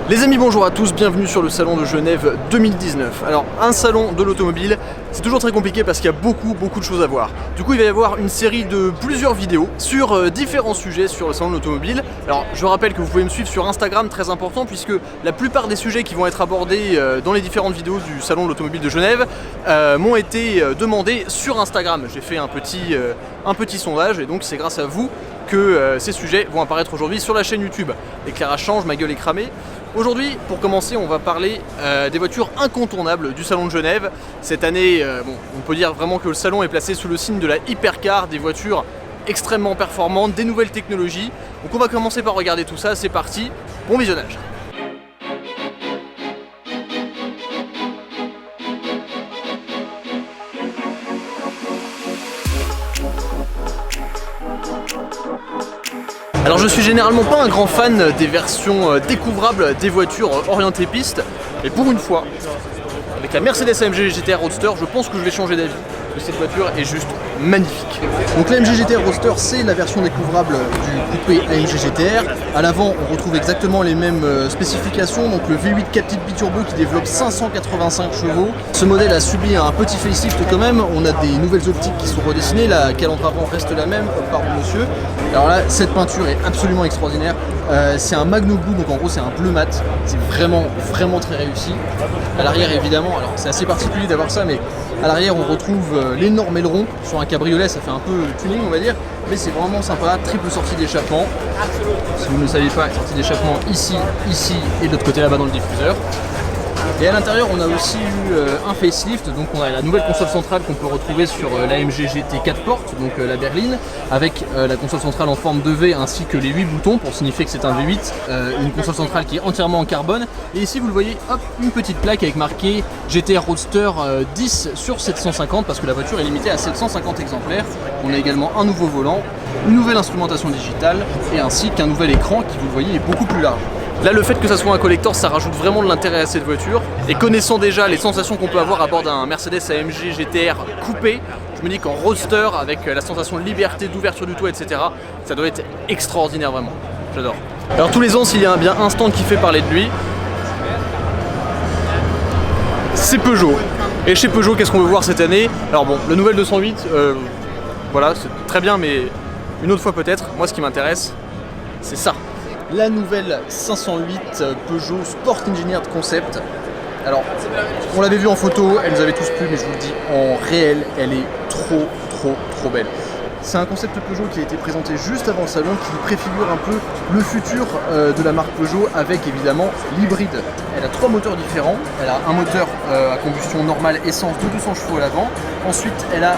Les amis, bonjour à tous, bienvenue sur le salon de Genève 2019. Alors, un salon de l'automobile, c'est toujours très compliqué parce qu'il y a beaucoup de choses à voir. Du coup, il va y avoir une série de plusieurs vidéos sur différents sujets sur le salon de l'automobile. Alors, je vous rappelle que vous pouvez me suivre sur Instagram, très important, puisque la plupart des sujets qui vont être abordés dans les différentes vidéos du salon de l'automobile de Genève m'ont été demandés sur Instagram. J'ai fait un petit sondage et donc c'est grâce à vous que ces sujets vont apparaître aujourd'hui sur la chaîne YouTube. L'éclairage change, ma gueule est cramée. Aujourd'hui, pour commencer, on va parler des voitures incontournables du salon de Genève. Cette année, on peut dire vraiment que le salon est placé sous le signe de la hypercar, des voitures extrêmement performantes, des nouvelles technologies. Donc on va commencer par regarder tout ça, c'est parti, bon visionnage. Alors je suis généralement pas un grand fan des versions découvrables des voitures orientées piste, mais pour une fois, avec la Mercedes AMG GTR Roadster, je pense que je vais changer d'avis. Parce que cette voiture est juste magnifique. Donc l'AMG GTR Roadster, c'est la version découvrable du coupé AMG GTR. À l'avant, on retrouve exactement les mêmes spécifications, donc le V8 4 litres biturbo qui développe 585 chevaux. Ce modèle a subi un petit facelift quand même, on a des nouvelles optiques qui sont redessinées, la calandre avant reste la même, pardon monsieur. Alors là, cette peinture est absolument extraordinaire. C'est un Magno Blue, donc en gros c'est un bleu mat, c'est vraiment très réussi. À l'arrière évidemment, alors c'est assez particulier d'avoir ça, mais à l'arrière on retrouve l'énorme aileron. Sur un cabriolet ça fait un peu tuning on va dire, mais c'est vraiment sympa. Triple sortie d'échappement, si vous ne le saviez pas, sortie d'échappement ici et de l'autre côté là-bas dans le diffuseur. Et à l'intérieur on a aussi eu un facelift, donc on a la nouvelle console centrale qu'on peut retrouver sur l'AMG GT 4 portes, donc la berline, avec la console centrale en forme de V ainsi que les 8 boutons pour signifier que c'est un V8, une console centrale qui est entièrement en carbone. Et ici vous le voyez, hop, une petite plaque avec marqué GTR Roadster 10 sur 750 parce que la voiture est limitée à 750 exemplaires. On a également un nouveau volant, une nouvelle instrumentation digitale et ainsi qu'un nouvel écran qui, vous le voyez, est beaucoup plus large. Là, le fait que ça soit un collector, ça rajoute vraiment de l'intérêt à cette voiture. Et connaissant déjà les sensations qu'on peut avoir à bord d'un Mercedes AMG GTR coupé, je me dis qu'en roadster, avec la sensation de liberté, d'ouverture du toit, etc., ça doit être extraordinaire vraiment. J'adore. Alors tous les ans, s'il y a bien un stand qui fait parler de lui, c'est Peugeot. Et chez Peugeot, qu'est-ce qu'on veut voir cette année? Alors bon, le nouvel 208, voilà, c'est très bien, mais une autre fois peut-être. Moi, ce qui m'intéresse, c'est ça. La nouvelle 508 Peugeot Sport Engineered Concept. Alors, on l'avait vu en photo, elle nous avait tous plu, mais je vous le dis, en réel, elle est trop belle. C'est un concept Peugeot qui a été présenté juste avant le salon, qui préfigure un peu le futur de la marque Peugeot avec évidemment l'hybride. Elle a 3 moteurs différents. Elle a un moteur à combustion normale essence de 200 chevaux à l'avant. Ensuite, elle a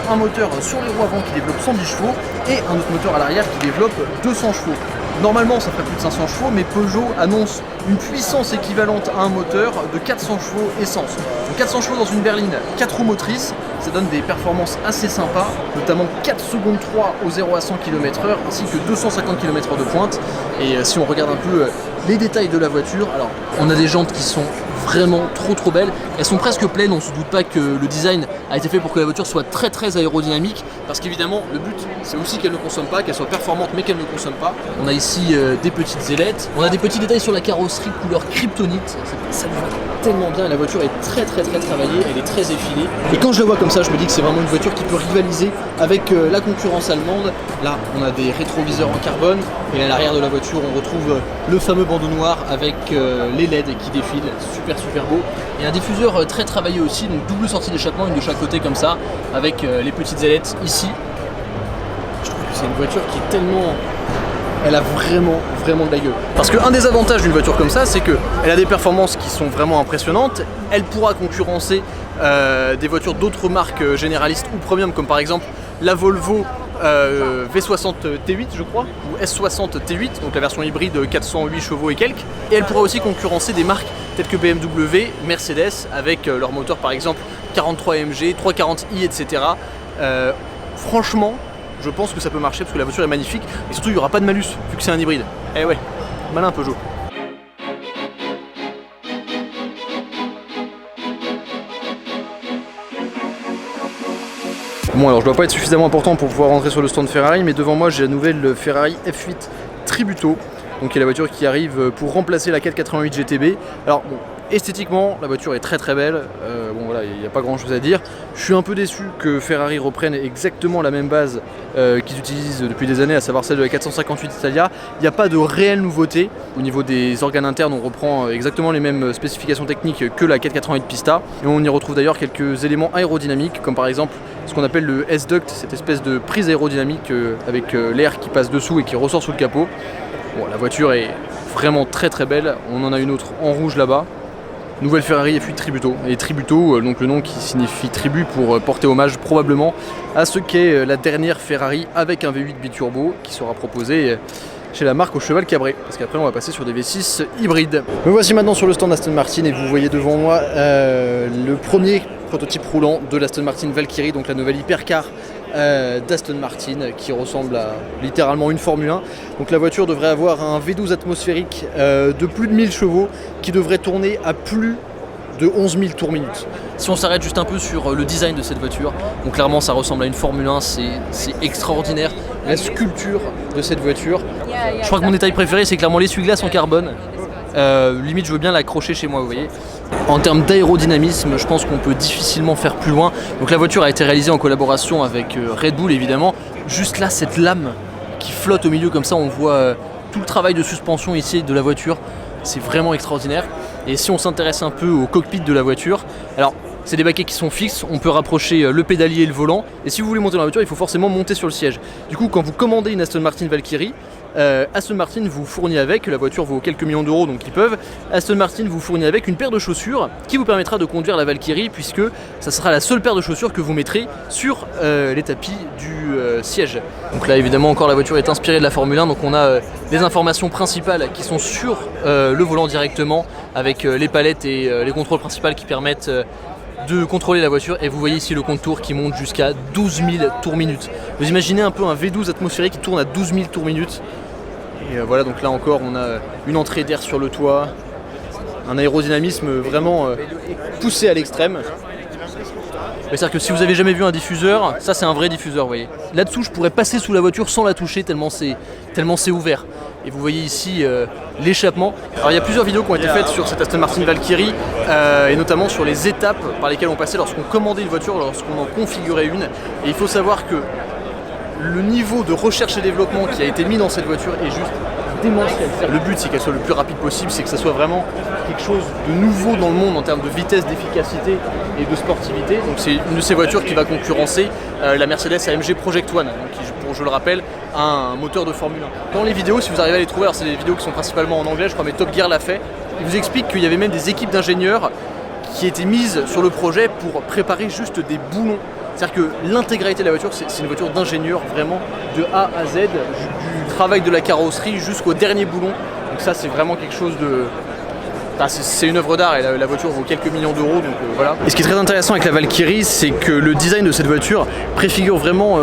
un moteur sur les roues avant qui développe 110 chevaux et un autre moteur à l'arrière qui développe 200 chevaux. Normalement, ça ferait plus de 500 chevaux, mais Peugeot annonce une puissance équivalente à un moteur de 400 chevaux essence. Donc 400 chevaux dans une berline, 4 roues motrices, ça donne des performances assez sympas, notamment 4 secondes 3 au 0 à 100 km/h, ainsi que 250 km/h de pointe. Et si on regarde un peu les détails de la voiture, alors on a des jantes qui sont vraiment trop belles, elles sont presque pleines, on se doute pas que le design a été fait pour que la voiture soit très aérodynamique, parce qu'évidemment le but c'est aussi qu'elle ne consomme pas, qu'elle soit performante mais qu'elle ne consomme pas. On a ici des petites ailettes, on a des petits détails sur la carrosserie couleur kryptonite, ça lui va tellement bien, la voiture est très travaillée, elle est très effilée, et quand je la vois comme ça je me dis que c'est vraiment une voiture qui peut rivaliser avec la concurrence allemande. Là on a des rétroviseurs en carbone, et à l'arrière de la voiture on retrouve le fameux bandeau noir avec les LED qui défilent, super beau, et un diffuseur très travaillé aussi, donc double sortie d'échappement, une de chaque côté comme ça, avec les petites ailettes ici. Je trouve que c'est une voiture qui est tellement... Elle a vraiment de la gueule. Parce qu'un des avantages d'une voiture comme ça, c'est qu'elle a des performances qui sont vraiment impressionnantes. Elle pourra concurrencer des voitures d'autres marques généralistes ou premium, comme par exemple la Volvo V60 T8 je crois, ou S60 T8, donc la version hybride 408 chevaux et quelques. Et elle pourra aussi concurrencer des marques telles que BMW, Mercedes, avec leur moteur par exemple 43 AMG, 340i, etc. Franchement, je pense que ça peut marcher parce que la voiture est magnifique, et surtout il n'y aura pas de malus vu que c'est un hybride. Eh ouais, malin Peugeot. Bon, alors je dois pas être suffisamment important pour pouvoir rentrer sur le stand Ferrari, mais devant moi j'ai la nouvelle Ferrari F8 Tributo. donc qui est la voiture qui arrive pour remplacer la 488 GTB. Alors bon, esthétiquement, la voiture est très très belle, bon voilà, il n'y a pas grand chose à dire. Je suis un peu déçu que Ferrari reprenne exactement la même base qu'ils utilisent depuis des années, à savoir celle de la 458 Italia. Il n'y a pas de réelle nouveauté. Au niveau des organes internes, on reprend exactement les mêmes spécifications techniques que la 488 Pista. Et on y retrouve d'ailleurs quelques éléments aérodynamiques, comme par exemple ce qu'on appelle le S-duct, cette espèce de prise aérodynamique avec l'air qui passe dessous et qui ressort sous le capot. Bon, la voiture est vraiment très très belle. On en a une autre en rouge là-bas. Nouvelle Ferrari F8 Tributo. Et Tributo, donc le nom qui signifie tribu pour porter hommage probablement à ce qu'est la dernière Ferrari avec un V8 biturbo qui sera proposé chez la marque au cheval cabré. Parce qu'après on va passer sur des V6 hybrides. Me voici maintenant sur le stand Aston Martin et vous voyez devant moi le premier prototype roulant de l'Aston Martin Valkyrie, donc la nouvelle hypercar d'Aston Martin qui ressemble à littéralement une Formule 1. Donc la voiture devrait avoir un V12 atmosphérique de plus de 1000 chevaux qui devrait tourner à plus de 11 000 tours minute. Si on s'arrête juste un peu sur le design de cette voiture, donc clairement ça ressemble à une Formule 1, c'est extraordinaire. La sculpture de cette voiture. Je crois que mon détail préféré c'est clairement l'essuie-glace en carbone. Limite je veux bien l'accrocher chez moi, vous voyez. En termes d'aérodynamisme, je pense qu'on peut difficilement faire plus loin. Donc la voiture a été réalisée en collaboration avec Red Bull évidemment. Juste là, cette lame qui flotte au milieu comme ça, on voit tout le travail de suspension ici de la voiture. C'est vraiment extraordinaire. Et si on s'intéresse un peu au cockpit de la voiture, alors c'est des baquets qui sont fixes, on peut rapprocher le pédalier et le volant. Et si vous voulez monter dans la voiture, il faut forcément monter sur le siège. Du coup, quand vous commandez une Aston Martin Valkyrie, Aston Martin vous fournit avec, la voiture vaut quelques millions d'euros donc ils peuvent, Aston Martin vous fournit avec une paire de chaussures qui vous permettra de conduire la Valkyrie, puisque ça sera la seule paire de chaussures que vous mettrez sur les tapis du siège. Donc là évidemment encore la voiture est inspirée de la Formule 1, donc on a des informations principales qui sont sur le volant directement, avec les palettes et les contrôles principaux qui permettent de contrôler la voiture. Et vous voyez ici le compte tours qui monte jusqu'à 12 000 tours minute. Vous imaginez un peu un V12 atmosphérique qui tourne à 12 000 tours minute. Et voilà, donc là encore on a une entrée d'air sur le toit, un aérodynamisme vraiment poussé à l'extrême. C'est-à-dire que si vous avez jamais vu un diffuseur, ça c'est un vrai diffuseur, vous voyez. Là-dessous je pourrais passer sous la voiture sans la toucher tellement c'est ouvert. Et vous voyez ici l'échappement. Alors il y a plusieurs vidéos qui ont été faites sur cette Aston Martin Valkyrie et notamment sur les étapes par lesquelles on passait lorsqu'on commandait une voiture, lorsqu'on en configurait une. Et il faut savoir que le niveau de recherche et développement qui a été mis dans cette voiture est juste démentiel. Le but c'est qu'elle soit le plus rapide possible, c'est que ça soit vraiment quelque chose de nouveau dans le monde en termes de vitesse, d'efficacité et de sportivité. Donc c'est une de ces voitures qui va concurrencer la Mercedes AMG Project One, donc qui, pour je le rappelle, a un moteur de Formule 1. Dans les vidéos, si vous arrivez à les trouver, alors c'est des vidéos qui sont principalement en anglais, je crois, mais Top Gear l'a fait, il vous explique qu'il y avait même des équipes d'ingénieurs qui étaient mises sur le projet pour préparer juste des boulons. C'est-à-dire que l'intégralité de la voiture, c'est une voiture d'ingénieur vraiment de A à Z, du travail de la carrosserie jusqu'au dernier boulon. Donc ça c'est vraiment quelque chose de... Enfin, c'est une œuvre d'art et la voiture vaut quelques millions d'euros, donc voilà. Et ce qui est très intéressant avec la Valkyrie, c'est que le design de cette voiture préfigure vraiment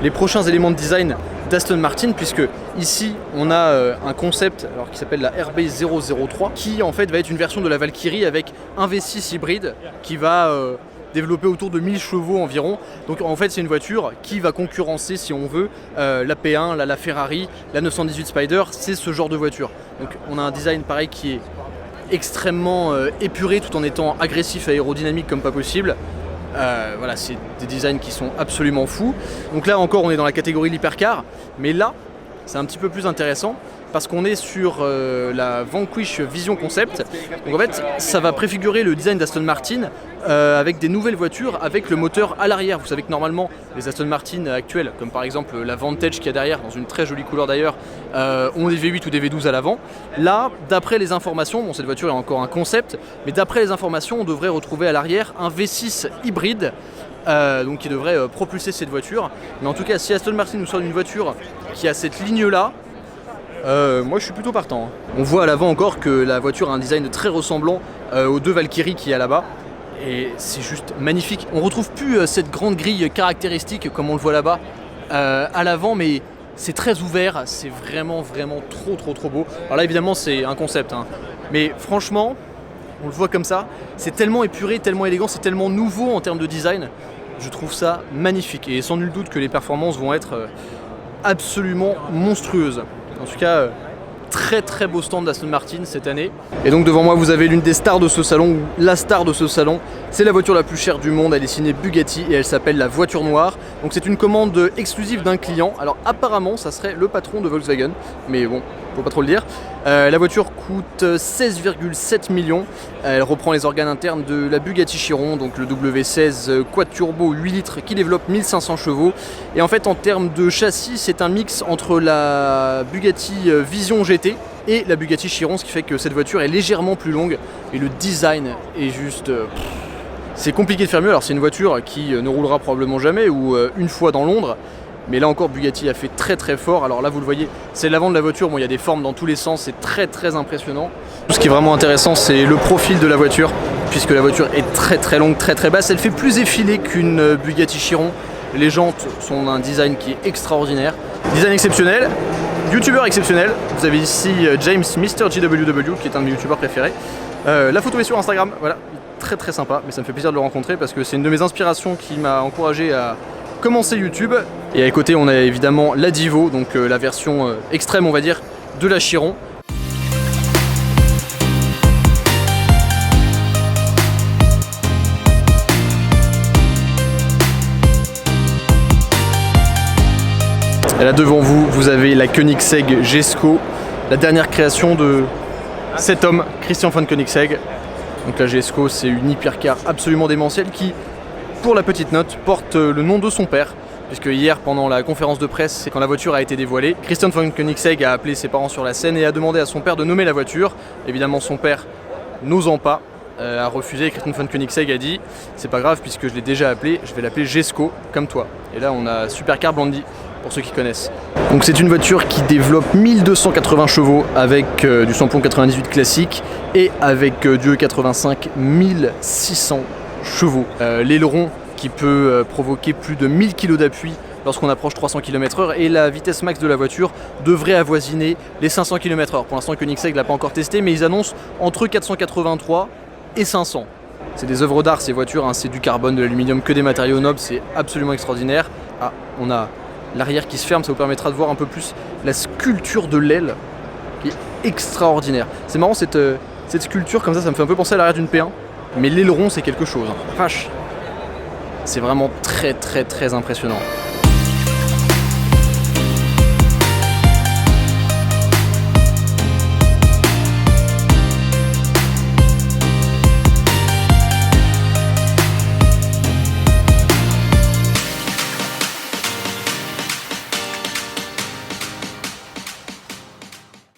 les prochains éléments de design d'Aston Martin, puisque ici on a un concept alors, qui s'appelle la RB003 qui en fait va être une version de la Valkyrie avec un V6 hybride qui va développé autour de 1000 chevaux environ. Donc en fait c'est une voiture qui va concurrencer, si on veut, la P1, la Ferrari, la 918 Spider, c'est ce genre de voiture. Donc on a un design pareil qui est extrêmement épuré tout en étant agressif, aérodynamique comme pas possible. Voilà, c'est des designs qui sont absolument fous. Donc là encore on est dans la catégorie de l'hypercar, mais là c'est un petit peu plus intéressant parce qu'on est sur la Vanquish Vision Concept. Donc en fait ça va préfigurer le design d'Aston Martin avec des nouvelles voitures avec le moteur à l'arrière. Vous savez que normalement les Aston Martin actuelles, comme par exemple la Vantage qui est derrière, dans une très jolie couleur d'ailleurs, ont des V8 ou des V12 à l'avant. Là, d'après les informations, bon cette voiture est encore un concept, mais d'après les informations on devrait retrouver à l'arrière un V6 hybride, donc qui devrait propulser cette voiture. Mais en tout cas si Aston Martin nous sort une voiture qui a cette ligne là, moi je suis plutôt partant. On voit à l'avant encore que la voiture a un design très ressemblant aux deux Valkyries qu'il y a là-bas. Et c'est juste magnifique. On retrouve plus cette grande grille caractéristique comme on le voit là-bas à l'avant, mais c'est très ouvert, c'est vraiment trop beau. Alors là évidemment c'est un concept, hein. Mais franchement, on le voit comme ça, c'est tellement épuré, tellement élégant, c'est tellement nouveau en termes de design. Je trouve ça magnifique et sans nul doute que les performances vont être absolument monstrueuses. En tout cas, très beau stand d'Aston Martin cette année. Et donc devant moi vous avez l'une des stars de ce salon, ou la star de ce salon. C'est la voiture la plus chère du monde, elle est signée Bugatti et elle s'appelle la voiture noire. Donc c'est une commande exclusive d'un client. Alors apparemment ça serait le patron de Volkswagen, mais bon, faut pas trop le dire. La voiture coûte 16,7 millions. Elle reprend les organes internes de la Bugatti Chiron, donc le W16 quad turbo 8 litres qui développe 1500 chevaux. Et en fait en termes de châssis, c'est un mix entre la Bugatti Vision GT et la Bugatti Chiron, ce qui fait que cette voiture est légèrement plus longue et le design est juste... c'est compliqué de faire mieux. Alors c'est une voiture qui ne roulera probablement jamais ou une fois dans Londres. Mais là encore Bugatti a fait très fort. Alors là vous le voyez, c'est l'avant de la voiture, bon il y a des formes dans tous les sens, c'est très impressionnant. Ce qui est vraiment intéressant c'est le profil de la voiture, puisque la voiture est très longue, très basse. Elle fait plus effilée qu'une Bugatti Chiron. Les jantes sont d'un design qui est extraordinaire. Design exceptionnel, youtubeur exceptionnel. Vous avez ici James Mr. JWW qui est un de mes youtubeurs préférés. La photo est sur Instagram, voilà, très sympa, mais ça me fait plaisir de le rencontrer parce que c'est une de mes inspirations qui m'a encouragé à commencer YouTube. Et à côté on a évidemment la Divo, donc la version extrême on va dire de la Chiron. Et là devant vous, vous avez la Koenigsegg Jesko, la dernière création de cet homme, Christian von Koenigsegg. Donc la Jesko c'est une hypercar absolument démentielle qui, pour la petite note, porte le nom de son père. Puisque hier, pendant la conférence de presse, quand la voiture a été dévoilée, Christian von Koenigsegg a appelé ses parents sur la scène et a demandé à son père de nommer la voiture. Évidemment, son père, n'osant pas, a refusé. Christian von Koenigsegg a dit « C'est pas grave, puisque je l'ai déjà appelé, je vais l'appeler Jesko, comme toi. » Et là, on a Supercar Blondie, pour ceux qui connaissent. Donc c'est une voiture qui développe 1280 chevaux avec du samplon 98 classique et avec du E85 1600 chevaux. L'aileron qui peut provoquer plus de 1000 kg d'appui lorsqu'on approche 300 km/h et la vitesse max de la voiture devrait avoisiner les 500 km/h. Pour l'instant Koenigsegg ne l'a pas encore testé, mais ils annoncent entre 483 et 500. C'est des œuvres d'art ces voitures, hein. C'est du carbone, de l'aluminium, que des matériaux nobles, c'est absolument extraordinaire. Ah, on a l'arrière qui se ferme, ça vous permettra de voir un peu plus la sculpture de l'aile qui est extraordinaire. C'est marrant cette sculpture comme ça me fait un peu penser à l'arrière d'une P1, mais l'aileron c'est quelque chose, hein. Vache. C'est vraiment très impressionnant.